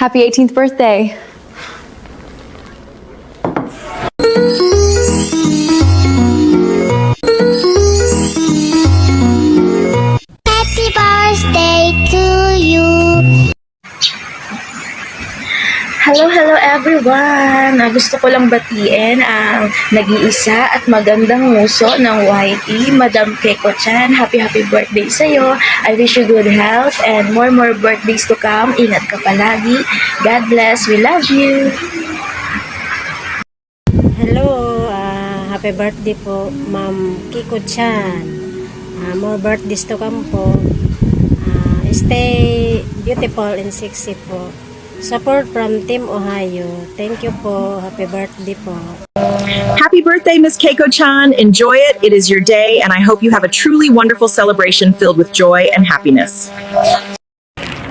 Happy 18th birthday. Happy birthday to you. Hello everyone! Gusto ko lang batiin ang nag-iisa at magandang muso ng YT, Madam Keiko-chan. Happy birthday sa'yo. I wish you good health and more birthdays to come. Ingat ka palagi. God bless. We love you. Hello, happy birthday po, Ma'am Kiko-chan. More birthdays to come po. Stay beautiful and sexy po. Support from Team Ohio. Thank you po. Happy birthday po. Happy birthday, Miss Keiko-chan. Enjoy it. It is your day, and I hope you have a truly wonderful celebration filled with joy and happiness.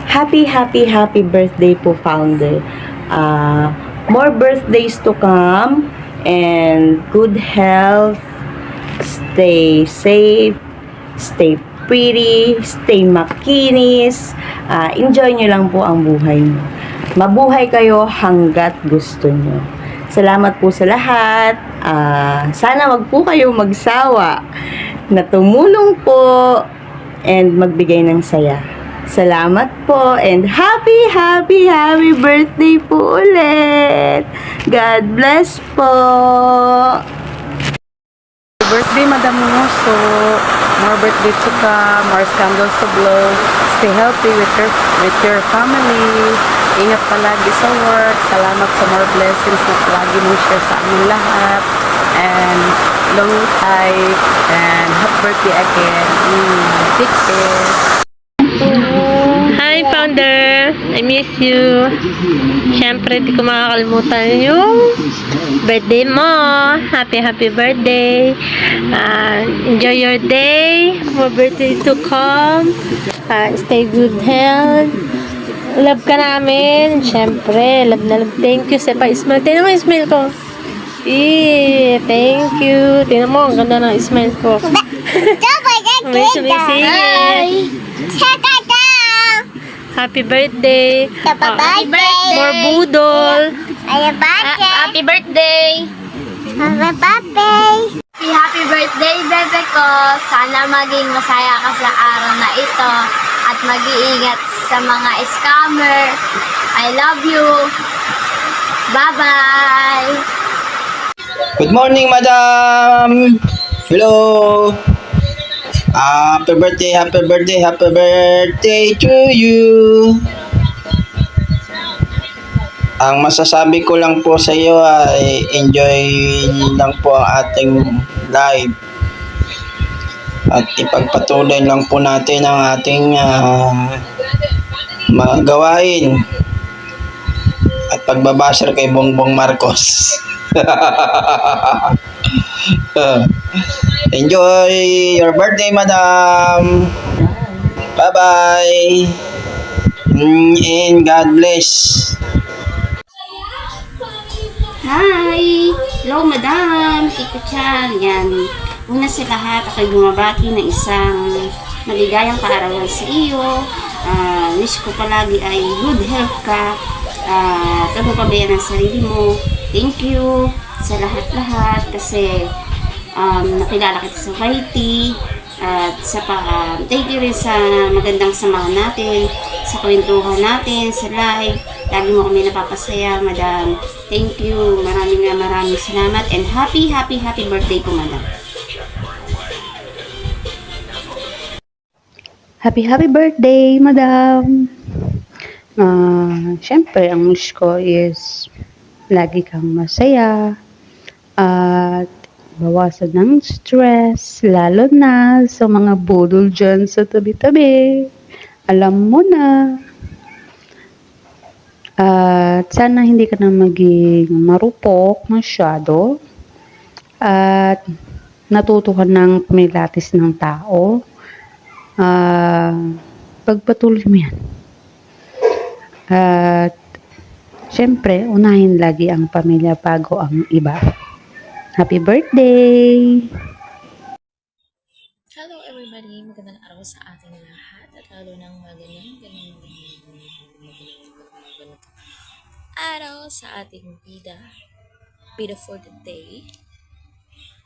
Happy birthday po, Founder. More birthdays to come and good health. Stay safe. Stay pretty. Stay makinis. Enjoy nyo lang po ang buhay nyo. Mabuhay kayo hanggat gusto nyo. Salamat po sa lahat. Sana wag po kayo magsawa na tumulong po and magbigay ng saya. Salamat po and happy birthday po ulit. God bless po. Birthday, Madam Muso. More birthday to come, more scandals to blow. Stay healthy with your family. Ingat palagi sa work. Salamat sa more blessings na palagi mong share sa aming lahat. And long life. And happy birthday again. Take care. Hi, Founder! I miss you. Siyempre, di ko makakalimutan yung birthday mo. Happy birthday. Enjoy your day. More birthday to come. Stay good health. Love ka namin. Siyempre, love na love. Thank you sa pa-smile. Tingnan mo yung smile ko. Thank you. Tingnan mo, ang ganda ng smile ko. May sumisingit. Happy birthday. Happy birthday. More budol. Happy birthday. Happy birthday. Happy birthday, bebe ko. Sana maging masaya ka sa araw na ito at mag-iingat sa mga scammer. I love you. Bye-bye. Good morning, Madam. Hello. Happy birthday to you. Ang masasabi ko lang po sa iyo ay enjoy lang po ang ating live. At ipagpatuloy lang po natin ang ating mga gawain. At pagbabasher kay Bongbong Marcos. Enjoy your birthday, Madam. Bye-bye. And God bless. Hi! Hello, Madam! Kiko-chan. Yan. Una sa lahat, ako'y bumabati ng isang maligayang kaarawan sa iyo. Wish ko palagi ay good health ka. Huwag mo pabayaan ang sarili mo. Thank you sa lahat-lahat kasi nakilala kita sa YT at thank you rin sa magandang samahan natin, sa kwentuhan natin, sa live. Lagi mo kami napapasaya, Madam. Thank you. Maraming salamat and happy birthday po, Madam. Happy birthday, Madam. Siyempre, ang wish ko is lagi kang masaya at bawasan ng stress, lalo na sa mga budol dyan sa tabi-tabi. Alam mo na. At sana hindi ka na maging marupok masyado at natuto ka ng pumilatis ng tao. Pagpatuloy mo yan. At syempre, unahin lagi ang pamilya bago ang iba. Happy birthday! Hello everybody! Magandang araw sa ating lahat at lalo ng magandang araw sa ating bida for the day.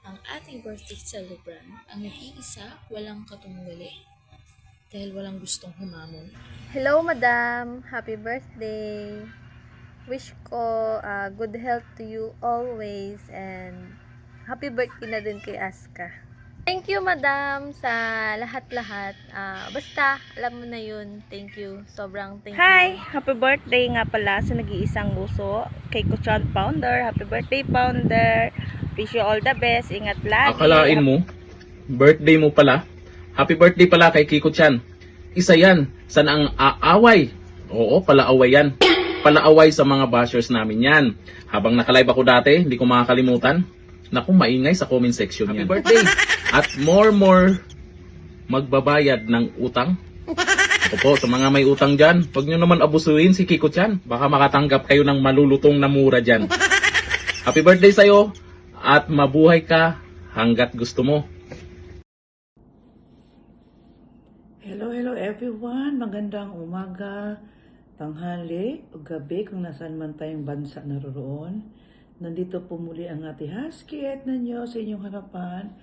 Ang ating birthday celebrant, ang nag-iisa, walang katunggali dahil walang gustong humamon. Hello, Madam! Happy birthday! Wish ko good health to you always and happy birthday na din kay Aska. Thank you, Madam, sa lahat-lahat. Basta, alam mo na yun. Thank you. Sobrang thank you. Hi! Happy birthday nga pala sa nag-iisang nguso kay Kuchan Founder. Happy birthday, Founder! Wish you all the best. Ingat lagi. Akalain mo, birthday mo pala. Happy birthday pala kay Kiko Chan. Isa yan. Sana ang aaway. Oo, palaaway yan. Palaaway sa mga bashers namin yan. Habang nakalive ako dati, hindi ko makakalimutan. Naku, maingay sa comment section yan. Happy birthday! At more magbabayad ng utang. Ako po, sa mga may utang dyan, huwag nyo naman abusuin si Kiko Chan. Baka makatanggap kayo ng malulutong na mura dyan. Happy birthday sa'yo at mabuhay ka hanggat gusto mo. Hello everyone. Magandang umaga, tanghali o gabi kung nasaan man tayong bansa naroroon. Nandito po muli ang Ate Husky at nanyo sa inyong harapan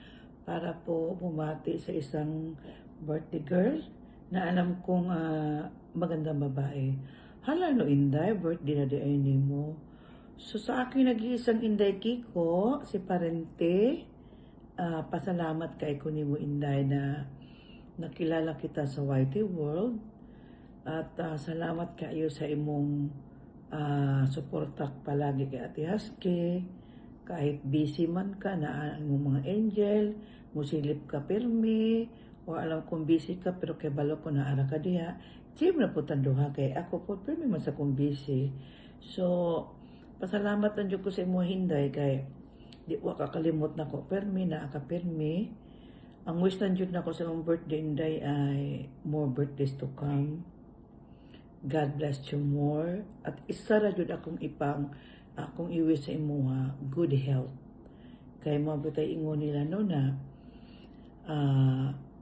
para po bumati sa isang birthday girl na alam kong magandang babae. Hala no, Inday, birthday na di ay mo. So sa akin nag-iisang Inday Kiko, si Parente, pasalamat kay ko ni mo Inday na nakilala kita sa YT World at salamat kayo sa imong suportak palagi kay Ate Husky. Kahit busy man ka na ang mga angel, musilip ka pirmi, o alam kong busy ka pero kay balo ko na ara ka diha, siyem na po tanduha kay ako po pirmi man sa kong busy. So, pasalamat ang ko sa imo Hinday kay di wa kakalimot na ko pirmi na aka pirmi. Ang wish ng na ko sa mong birthday Hinday ay more birthdays to come. God bless you more. At isa ra jud akong akong iwish sa imuha, good health. Kay mabutay ingon nila no na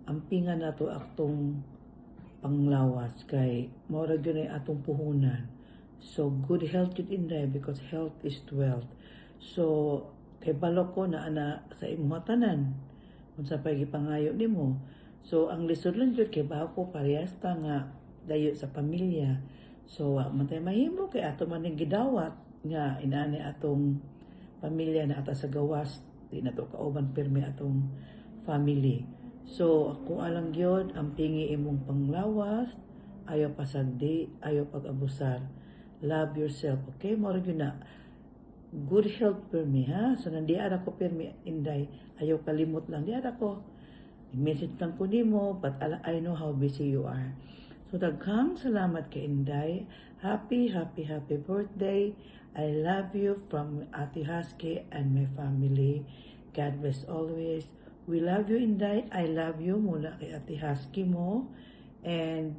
ampingan nato atong panglawas kay mora gyud ay atong puhunan. So good health jud Inday because health is wealth. So kay balo ko na ana sa imuha tanan unsa pay gipangayo nimo. So ang lisod lang jud kay bawo ko parehas ta nga dayo sa pamilya. So matay mahimo kay ato man gidawat nga inani atong pamilya na ata sa gawas di na to kauban pirmi atong family. So ako alang gyud ang pingi imong panglawas, ayaw pasagdi, ayaw pag-abusar. Love yourself, okay? Moro gyud na good health pirmi ha. So nandi ara ko pirmi Inday, ayaw kalimot lang di ara ko. I-message lang ko nimo but I know how busy you are. So daghang salamat kay Inday. Happy birthday. I love you from Ate Husky and my family. God bless always. We love you, Inday. I love you mula kay Ate Husky mo. And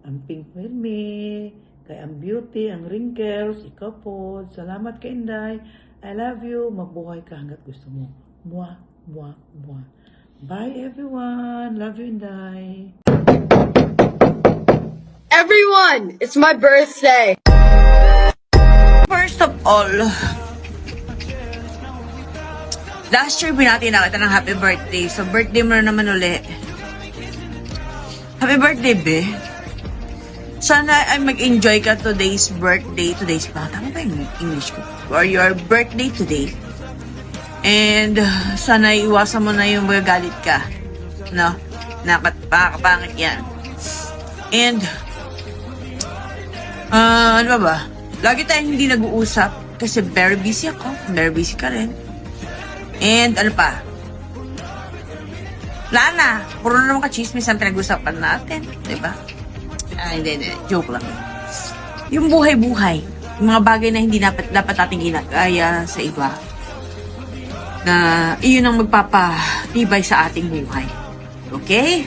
ang pink with me, kay ang beauty, ang wrinkles, ikaw po. Salamat kay Inday. I love you. Mabuhay ka hanggat gusto mo. Mwah, mwah, mwah. Bye everyone. Love you, Inday. Everyone, it's my birthday. First of all, last year binati na kita ng happy birthday. So, birthday mo na naman uli. Happy birthday, be. Sana ay mag-enjoy ka today's birthday. Today's pa. Tama ba yung English ko? Or your birthday today. And sana iwasan mo na yung magagalit ka. No? Nakapangit yan. And ano ba? Lagi tayong hindi nag-uusap kasi very busy ako. Very busy ka rin. And ano pa? Wala na. Puro na naman ka-chismis ang pinag-usapan natin. Diba? Hindi. Joke lang. Yung buhay-buhay. Yung mga bagay na hindi dapat natin ginagaya sa iba. Na iyon ang magpapatibay sa ating buhay. Okay?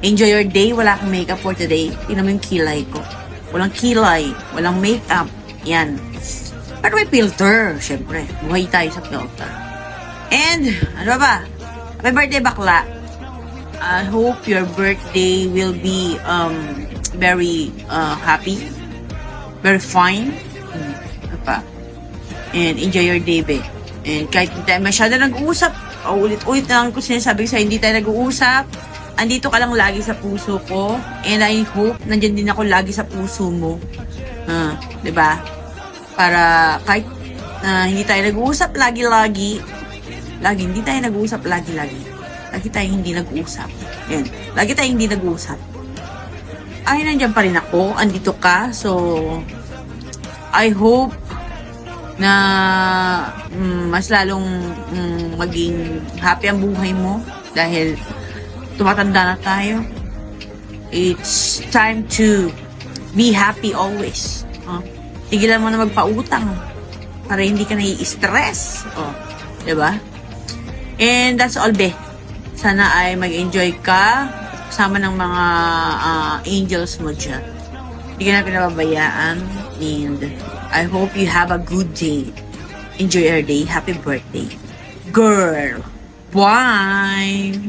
Enjoy your day. Wala akong makeup for today. Tingnan mo yung kilay ko. Walang kilay, walang makeup. Yan. Pero may filter, syempre. Buhay tayo sa filter. And, ano ba? Happy birthday, bakla. I hope your birthday will be very happy, very fine. Apa? And enjoy your day, be. And kahit hindi tayo masyado nag-uusap, ulit-ulit na lang ko sinasabi ko sa'yo, hindi tayo nag-uusap, andito ka lang lagi sa puso ko. And I hope nandyan din ako lagi sa puso mo. Diba? Para kahit hindi tayo nag-uusap lagi-lagi, hindi tayo nag-uusap lagi-lagi. Lagi tayong hindi nag-uusap. Yan. Lagi tayong hindi nag-uusap. Ay, nandiyan pa rin ako. Andito ka. So, I hope na mas lalong maging happy ang buhay mo dahil tumatanda na tayo. It's time to be happy always. Tigilan mo na magpautang para hindi ka nai-stress. Diba? And that's all, be. Sana ay mag-enjoy ka kasama ng mga angels mo dyan. Hindi ka na pinababayaan. And I hope you have a good day. Enjoy your day. Happy birthday. Girl. Bye!